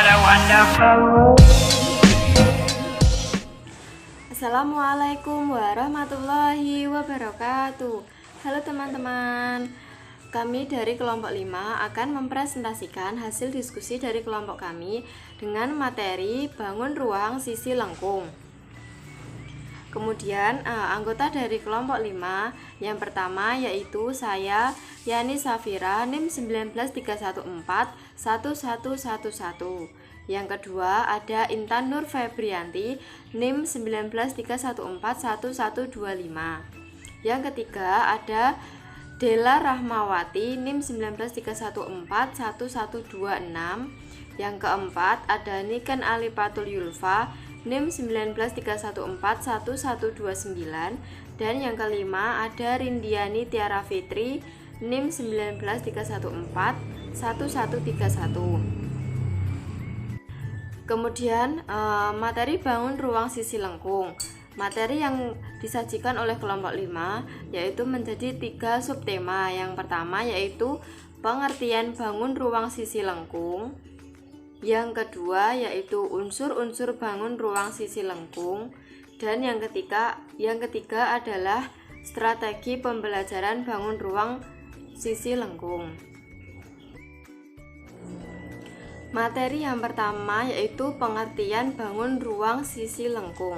What a wonderful world. Assalamualaikum warahmatullahi wabarakatuh. Halo teman-teman, kami dari kelompok 5 akan mempresentasikan hasil diskusi dari kelompok kami dengan materi bangun ruang sisi lengkung. Kemudian anggota dari kelompok 5 yang pertama yaitu saya Yani Safira NIM 193141111. Yang kedua ada Intan Nur Febrianti NIM 193141125. Yang ketiga ada Dela Rahmawati NIM 193141126. Yang keempat ada Niken Alipatul Yulfa NIM 193141129. Dan yang kelima ada Rindiani Tiara Fitri NIM 193141131. Kemudian materi bangun ruang sisi lengkung. Materi yang disajikan oleh kelompok 5 yaitu menjadi 3 subtema. Yang pertama yaitu pengertian bangun ruang sisi lengkung. Yang kedua yaitu unsur-unsur bangun ruang sisi lengkung. Dan yang ketiga adalah strategi pembelajaran bangun ruang sisi lengkung. Materi yang pertama yaitu pengertian bangun ruang sisi lengkung.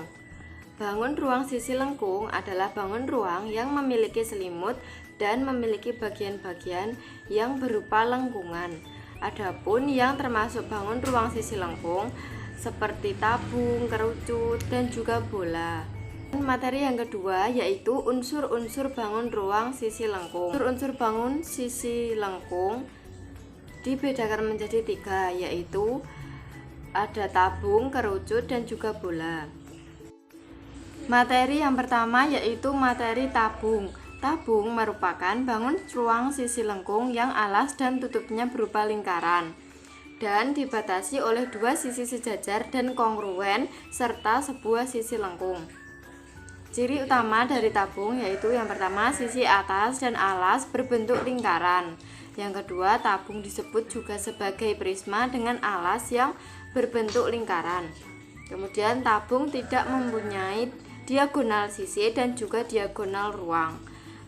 Bangun ruang sisi lengkung adalah bangun ruang yang memiliki selimut dan memiliki bagian-bagian yang berupa lengkungan. Adapun yang termasuk bangun ruang sisi lengkung seperti tabung, kerucut, dan juga bola. Materi yang kedua yaitu unsur-unsur bangun ruang sisi lengkung. Unsur-unsur bangun sisi lengkung dibedakan menjadi 3, yaitu ada tabung, kerucut, dan juga bola. Materi yang pertama yaitu materi tabung. Tabung merupakan bangun ruang sisi lengkung yang alas dan tutupnya berupa lingkaran dan dibatasi oleh 2 sisi sejajar dan kongruen serta sebuah sisi lengkung. Ciri utama dari tabung yaitu yang pertama sisi atas dan alas berbentuk lingkaran. Yang kedua, tabung disebut juga sebagai prisma dengan alas yang berbentuk lingkaran. Kemudian tabung tidak mempunyai diagonal sisi dan juga diagonal ruang.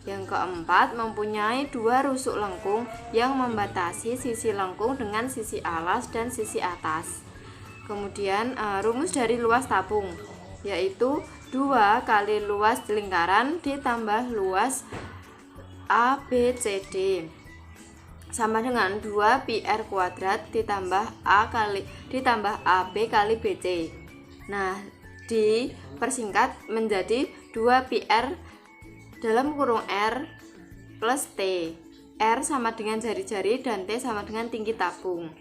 Yang keempat, mempunyai 2 rusuk lengkung yang membatasi sisi lengkung dengan sisi alas dan sisi atas. Kemudian rumus dari luas tabung yaitu 2 kali luas lingkaran ditambah luas ABCD sama dengan 2 PR kuadrat ditambah AB kali BC. Nah, dipersingkat menjadi 2 PR dalam kurung R plus T. R sama dengan jari-jari dan T sama dengan tinggi tabung.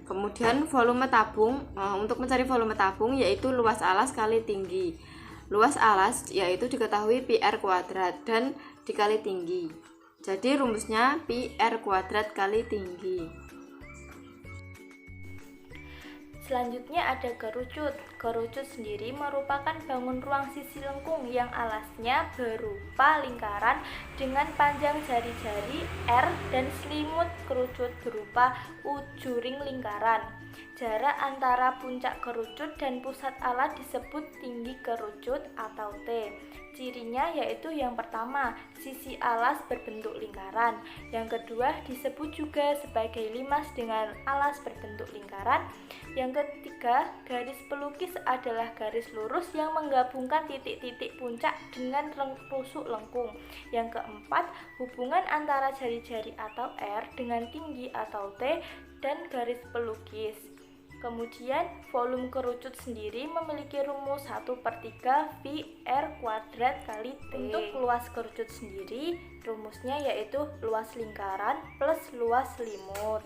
Kemudian volume tabung, untuk mencari volume tabung yaitu luas alas kali tinggi. Luas alas yaitu diketahui PR kuadrat dan dikali tinggi. Jadi rumusnya PR kuadrat kali tinggi. Selanjutnya ada kerucut. Kerucut sendiri merupakan bangun ruang sisi lengkung yang alasnya berupa lingkaran dengan panjang jari-jari R dan selimut kerucut berupa ujuring lingkaran. Jarak antara puncak kerucut dan pusat alat disebut tinggi kerucut atau T. Cirinya yaitu yang pertama, sisi alas berbentuk lingkaran. Yang kedua disebut juga sebagai limas dengan alas berbentuk lingkaran. Yang ketiga, garis pelukis adalah garis lurus yang menggabungkan titik-titik puncak dengan rusuk lengkung. Yang keempat, hubungan antara jari-jari atau R dengan tinggi atau T dan garis pelukis. Kemudian volume kerucut sendiri memiliki rumus 1/3 PR kuadrat kali T. Untuk luas kerucut sendiri rumusnya yaitu luas lingkaran plus luas selimut.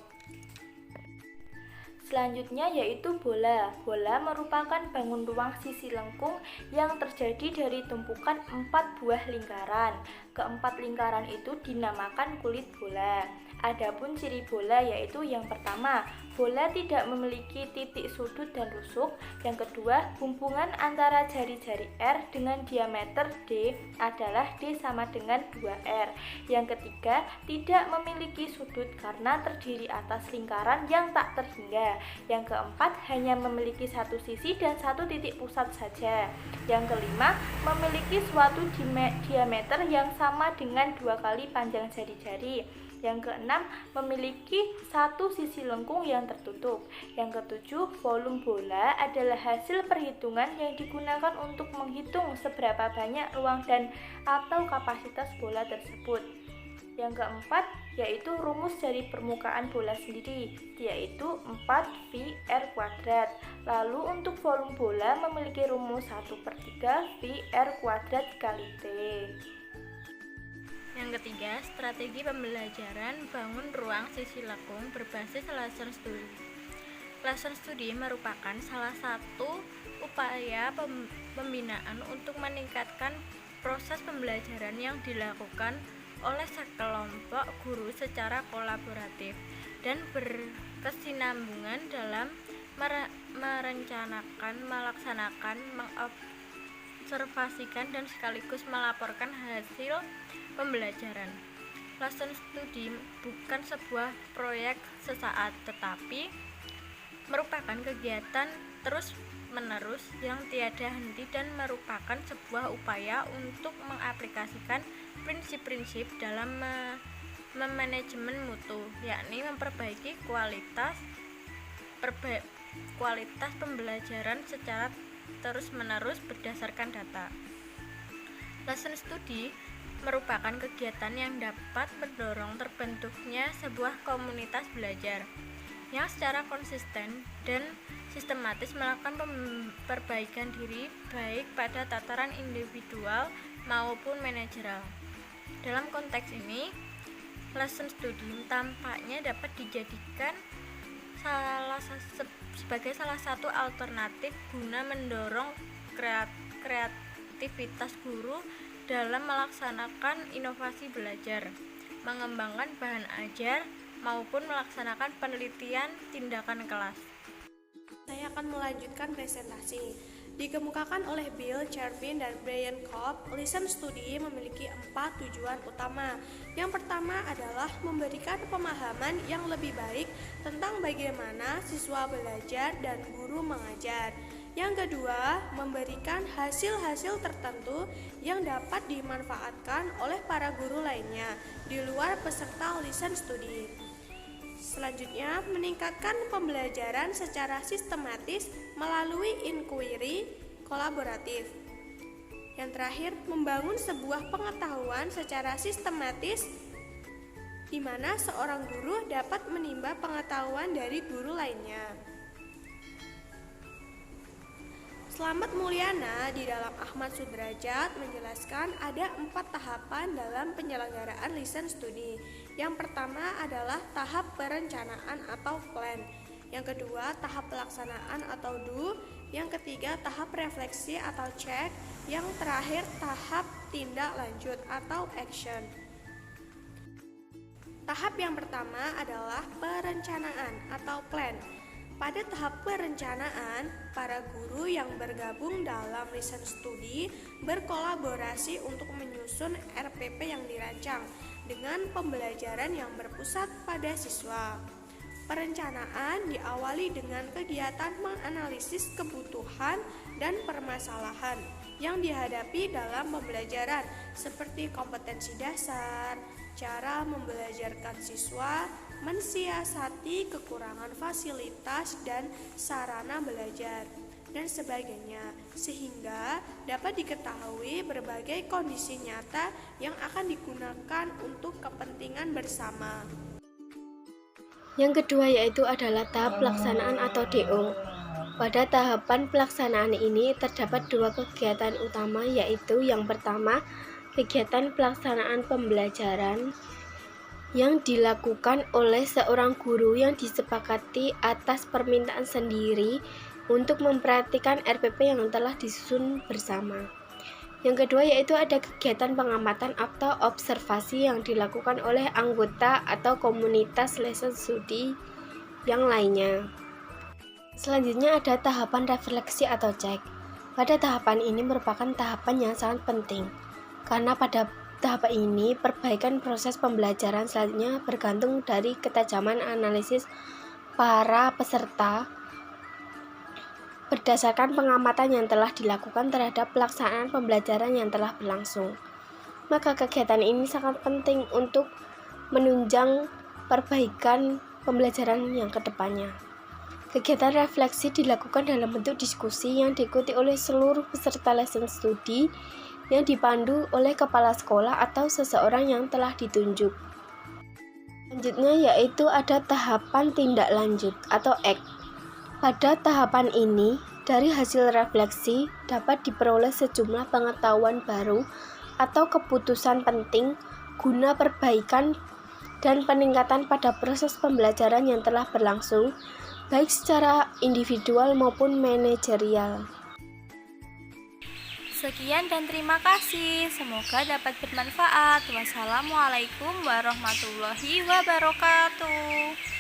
Selanjutnya yaitu bola. Bola merupakan bangun ruang sisi lengkung yang terjadi dari tumpukan 4 buah lingkaran. Keempat lingkaran itu dinamakan kulit bola. Adapun ciri bola yaitu yang pertama, bola tidak memiliki titik sudut dan rusuk. Yang kedua, hubungan antara jari-jari R dengan diameter D adalah D sama dengan 2R. Yang ketiga, tidak memiliki sudut karena terdiri atas lingkaran yang tak terhingga. Yang keempat, hanya memiliki satu sisi dan satu titik pusat saja. Yang kelima, memiliki suatu diameter yang sama dengan 2 kali panjang jari-jari. Yang keenam, memiliki satu sisi lengkung yang tertutup. Yang ketujuh, volume bola adalah hasil perhitungan yang digunakan untuk menghitung seberapa banyak ruang dan atau kapasitas bola tersebut. Yang keempat, yaitu rumus dari permukaan bola sendiri, yaitu 4πr². Lalu untuk volume bola memiliki rumus 1/3 πr² kali T. Yang ketiga, strategi pembelajaran bangun ruang sisi lengkung berbasis lesson study. Lesson study merupakan salah satu upaya pembinaan untuk meningkatkan proses pembelajaran yang dilakukan oleh sekelompok guru secara kolaboratif dan berkesinambungan dalam merencanakan, melaksanakan, mengobservasikan dan sekaligus melaporkan hasil pembelajaran. Lesson study bukan sebuah proyek sesaat, tetapi merupakan kegiatan terus-menerus yang tiada henti dan merupakan sebuah upaya untuk mengaplikasikan prinsip-prinsip dalam manajemen mutu, yakni memperbaiki kualitas pembelajaran secara terus-menerus berdasarkan data. Lesson study merupakan kegiatan yang dapat mendorong terbentuknya sebuah komunitas belajar yang secara konsisten dan sistematis melakukan perbaikan diri baik pada tataran individual maupun manajerial. Dalam konteks ini, lesson study tampaknya dapat dijadikan sebagai salah satu alternatif guna mendorong kreativitas guru dalam melaksanakan inovasi belajar, mengembangkan bahan ajar, maupun melaksanakan penelitian tindakan kelas. Saya akan melanjutkan presentasi. Dikemukakan oleh Bill, Chervin, dan Brian Cobb, lesson study memiliki 4 tujuan utama. Yang pertama adalah memberikan pemahaman yang lebih baik tentang bagaimana siswa belajar dan guru mengajar. Yang kedua, memberikan hasil-hasil tertentu yang dapat dimanfaatkan oleh para guru lainnya di luar peserta lesson study. Selanjutnya, meningkatkan pembelajaran secara sistematis melalui inquiry kolaboratif. Yang terakhir, membangun sebuah pengetahuan secara sistematis di mana seorang guru dapat menimba pengetahuan dari guru lainnya. Slamet Mulyana di dalam Ahmad Sudrajat menjelaskan ada 4 tahapan dalam penyelenggaraan lesson study. Yang pertama adalah tahap perencanaan atau plan. Yang kedua, tahap pelaksanaan atau do. Yang ketiga, tahap refleksi atau check. Yang terakhir, tahap tindak lanjut atau action. Tahap yang pertama adalah perencanaan atau plan. Pada tahap perencanaan, para guru yang bergabung dalam lesson study berkolaborasi untuk menyusun RPP yang dirancang dengan pembelajaran yang berpusat pada siswa. Perencanaan diawali dengan kegiatan menganalisis kebutuhan dan permasalahan yang dihadapi dalam pembelajaran seperti kompetensi dasar, cara membelajarkan siswa, mensiasati kekurangan fasilitas dan sarana belajar, dan sebagainya, sehingga dapat diketahui berbagai kondisi nyata yang akan digunakan untuk kepentingan bersama. Yang kedua yaitu adalah tahap pelaksanaan atau DO. Pada tahapan pelaksanaan ini terdapat 2 kegiatan utama, yaitu yang pertama, kegiatan pelaksanaan pembelajaran yang dilakukan oleh seorang guru yang disepakati atas permintaan sendiri untuk memperhatikan RPP yang telah disusun bersama. Yang kedua yaitu ada kegiatan pengamatan atau observasi yang dilakukan oleh anggota atau komunitas lesson studi yang lainnya. Selanjutnya ada tahapan refleksi atau cek. Pada tahapan ini merupakan tahapan yang sangat penting, karena pada tahapan ini perbaikan proses pembelajaran selanjutnya bergantung dari ketajaman analisis para peserta berdasarkan pengamatan yang telah dilakukan terhadap pelaksanaan pembelajaran yang telah berlangsung. Maka kegiatan ini sangat penting untuk menunjang perbaikan pembelajaran yang kedepannya. Kegiatan refleksi dilakukan dalam bentuk diskusi yang diikuti oleh seluruh peserta lesson studi yang dipandu oleh kepala sekolah atau seseorang yang telah ditunjuk. Selanjutnya yaitu ada tahapan tindak lanjut atau act. Pada tahapan ini, dari hasil refleksi dapat diperoleh sejumlah pengetahuan baru atau keputusan penting guna perbaikan dan peningkatan pada proses pembelajaran yang telah berlangsung, baik secara individual maupun manajerial. Sekian dan terima kasih. Semoga dapat bermanfaat. Wassalamualaikum warahmatullahi wabarakatuh.